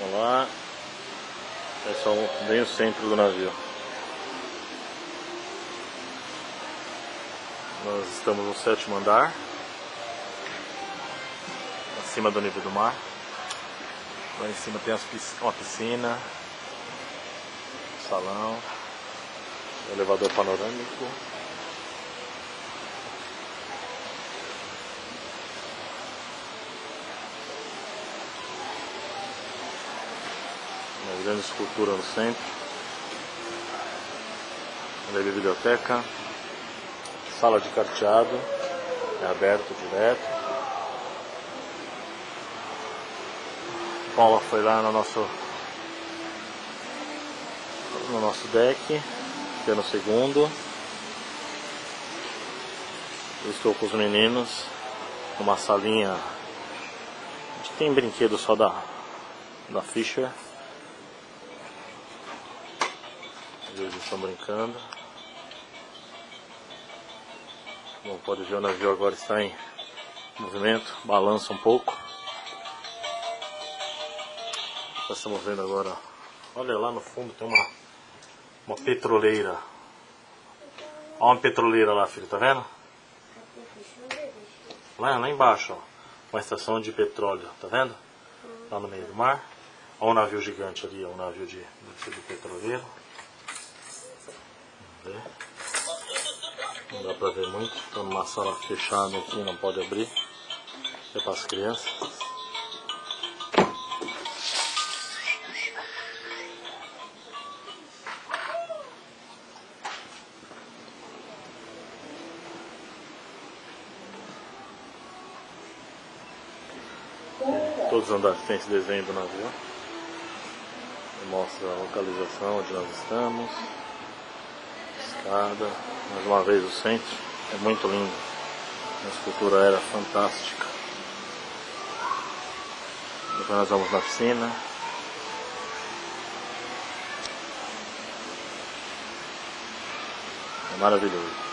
Vamos lá. É só bem o centro do navio. Nós estamos no 7º andar, acima do nível do mar. Lá em cima tem uma piscina, salão, elevador panorâmico. Uma grande escultura no centro. Ali a biblioteca. Sala de carteado, é aberto direto. Paula foi lá no nosso deck, que é no 2º. Eu estou com os meninos numa salinha que tem brinquedo só da Fisher. Eles estão brincando. Como pode ver, o navio agora está em movimento, balança um pouco. Nós estamos vendo agora, olha lá no fundo tem uma petroleira. Olha uma petroleira lá, filho, tá vendo? Lá embaixo, ó, uma estação de petróleo, tá vendo? Lá no meio do mar. Olha um navio gigante ali, ó, um navio de petroleiro. Vamos ver. Não dá pra ver muito, estou numa sala fechada aqui, não pode abrir. É para as crianças. Todos os andares tem esse desenho do navio. Mostra a localização onde nós estamos. Escada. Mais uma vez o centro, é muito lindo, a escultura era fantástica. Depois nós vamos na piscina. É maravilhoso.